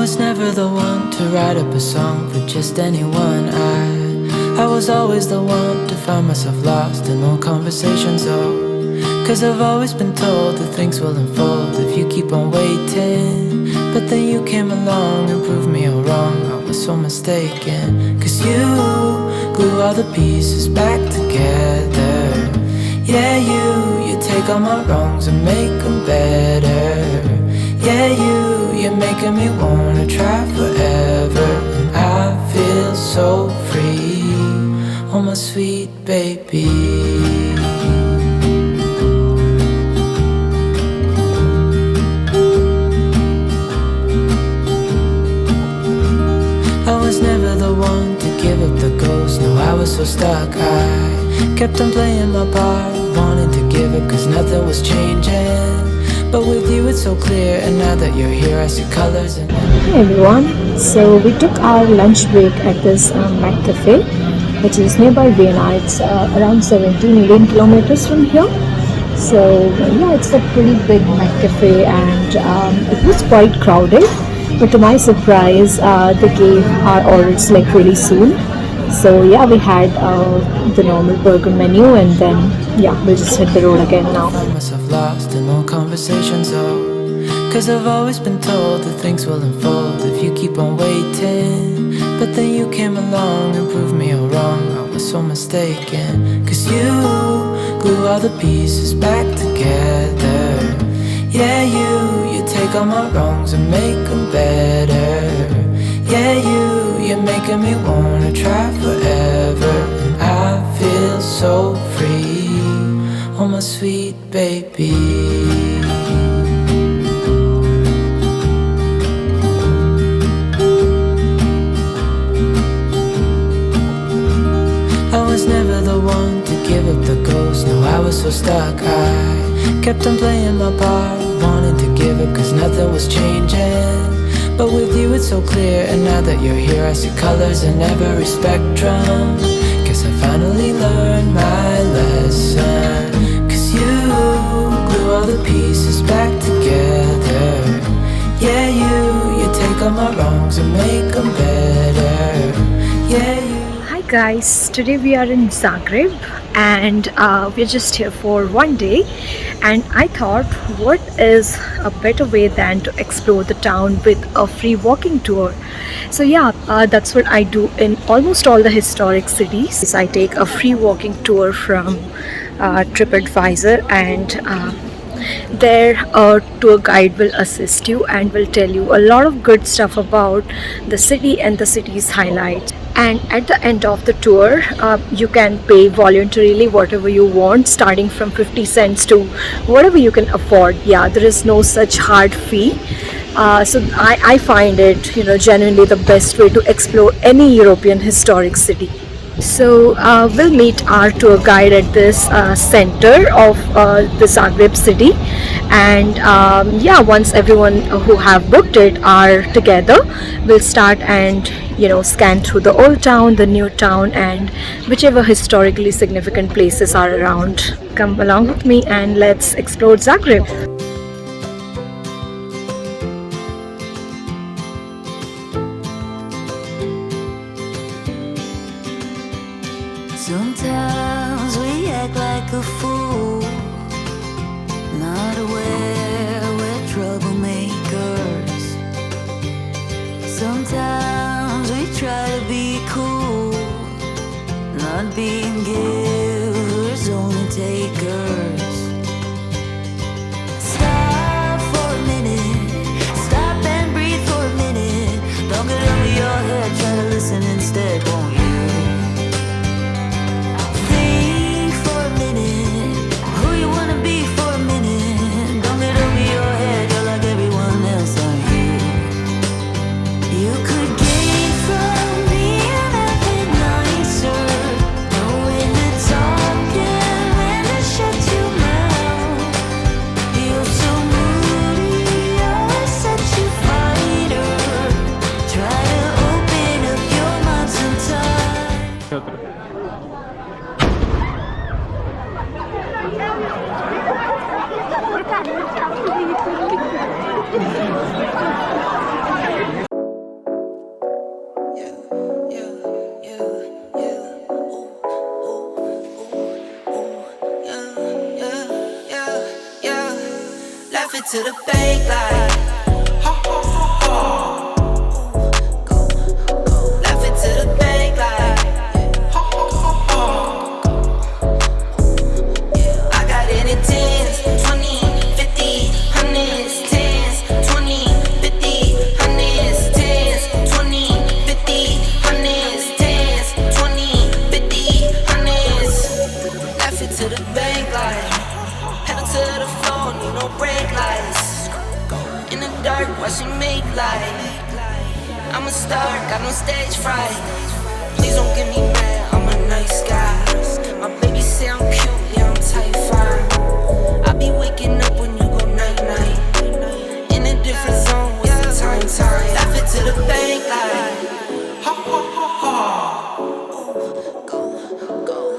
was never the one to write up a song for just anyone. I was always the one to find myself lost in old conversations, oh. Cause I've always been told that things will unfold if you keep on waiting. But then you came along and proved me all wrong. I was so mistaken. Cause you glue all the pieces back together. Yeah, you take all my wrongs and make them better. Yeah, you're making me wanna try forever. And I feel so free, oh my sweet baby. I was never the one to give up the ghost. No, I was so stuck. I kept on playing my part, wanting to give up cause nothing was changing. But with you it's so clear, and now that you're here I see colors and... Hey everyone, so we took our lunch break at this Mac Cafe, which is nearby Vienna. It's around 17-18 kilometers from here. So yeah, it's a pretty big Mac Cafe, and it was quite crowded. But to my surprise, they gave our orders like really soon. So yeah, we had the normal burger menu, and then yeah, we'll just hit the road again now. I find myself lost in old conversations, oh. Cause I've always been told that things will unfold if you keep on waiting. But then you came along and proved me all wrong. I was so mistaken. Cause you glue all the pieces back together. Yeah, you take all my wrongs and make them better. Yeah, you're making me wanna try forever. And I feel so free, oh my sweet baby. I was never the one to give up the ghost. No, I was so stuck. I kept on playing my part, wanting to give up cause nothing was changing. But with you it's so clear, and now that you're here I see colors in every spectrum. Guess I finally learned my lesson. Cause you glue all the pieces back together. Yeah, you take all my wrongs and make them better. Yeah, Hi guys, today we are in Zagreb, and we're just here for one day, and I thought what is a better way than to explore the town with a free walking tour. So yeah, that's what I do in almost all the historic cities. I take a free walking tour from TripAdvisor, and there a tour guide will assist you and will tell you a lot of good stuff about the city and the city's highlights. And at the end of the tour, you can pay voluntarily whatever you want, starting from 50 cents to whatever you can afford. Yeah, there is no such hard fee. So I find it, genuinely the best way to explore any European historic city. So we'll meet our tour guide at this center of the Zagreb city, and yeah, once everyone who have booked it are together, we'll start and scan through the old town, the new town, and whichever historically significant places are around. Come along with me and let's explore Zagreb. Sometimes we act like a fool, not aware we're troublemakers. Sometimes we try to be cool, not being givers, only takers. Stop for a minute, stop and breathe for a minute. Don't get over your head, try to listen instead, won't you? You could gain from being a bit nicer, knowing it to the bank like ha ha ha ha. Left it to the bank like ha ha ha ha. I got it in tens, 20, 50, hundreds, tens, 20, 50, hundreds, tens, 20, 50, hundreds, tens, 20, 50, hundreds. Left it to the bank like pedal to the floor, need no brake lights. In the dark, watch me make light. I'm a star, got no stage fright. Please don't get me mad, I'm a nice guy. My baby say I'm cute, yeah, I'm type 5. I be waking up when you go night-night. In a different zone, what's the time? Laugh it to the bank like ha ha ha ha.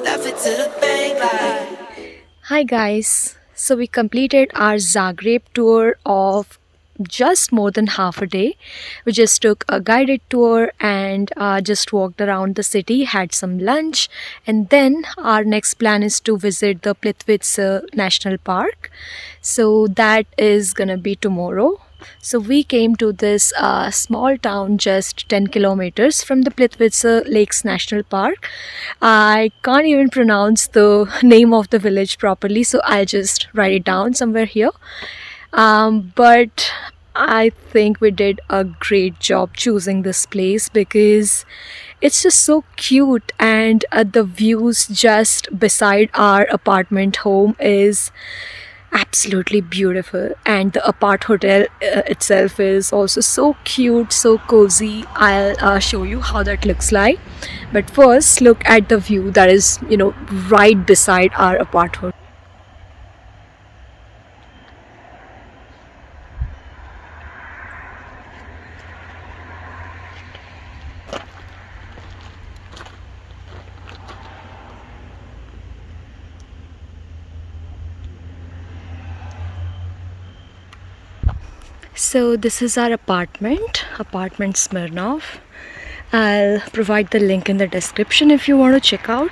Laugh it to the bank like. Hi guys, so we completed our Zagreb tour of just more than half a day. We just took a guided tour and just walked around the city, had some lunch, and then our next plan is to visit the Plitvice National Park. So that is gonna be tomorrow. So we came to this small town just 10 kilometers from the Plitvice Lakes National Park. I can't even pronounce the name of the village properly, so I'll just write it down somewhere here. But I think we did a great job choosing this place because it's just so cute, and the views just beside our apartment home is absolutely beautiful, and the apart hotel itself is also so cute, so cozy. I'll show you how that looks like, but first look at the view that is right beside our apart hotel. So this is our apartment Smirnov. I'll provide the link in the description if you want to check out.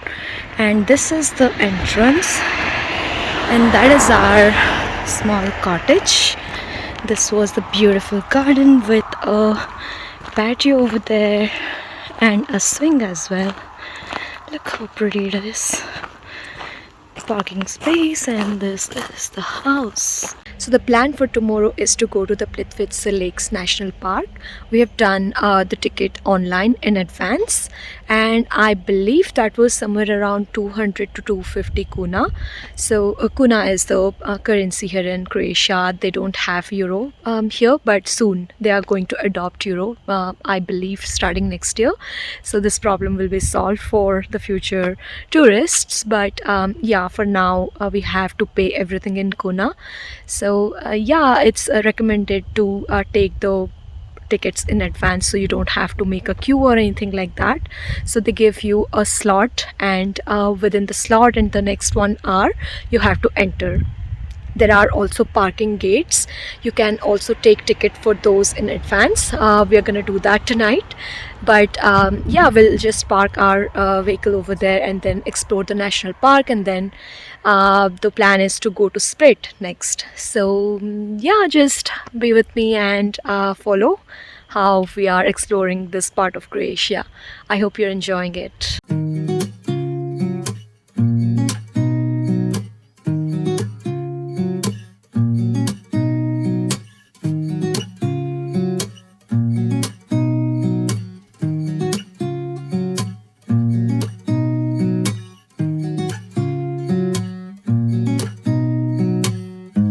And this is the entrance, and that is our small cottage. This was the beautiful garden with a patio over there and a swing as well. Look how pretty it is. Parking space, and this is the house. So the plan for tomorrow is to go to the Plitvice Lakes National Park. We have done the ticket online in advance, and I believe that was somewhere around 200 to 250 kuna. So kuna is the currency here in Croatia. They don't have euro here, but soon they are going to adopt euro, I believe starting next year. So this problem will be solved for the future tourists, but yeah, for now we have to pay everything in kuna. So yeah, it's recommended to take the tickets in advance so you don't have to make a queue or anything like that. So they give you a slot, and within the slot and the next 1 hour you have to enter. There are also parking gates. You can also take ticket for those in advance. We are gonna do that tonight, but yeah, we'll just park our vehicle over there and then explore the national park, and then the plan is to go to Split next. So yeah, just be with me and follow how we are exploring this part of Croatia. I hope you're enjoying it.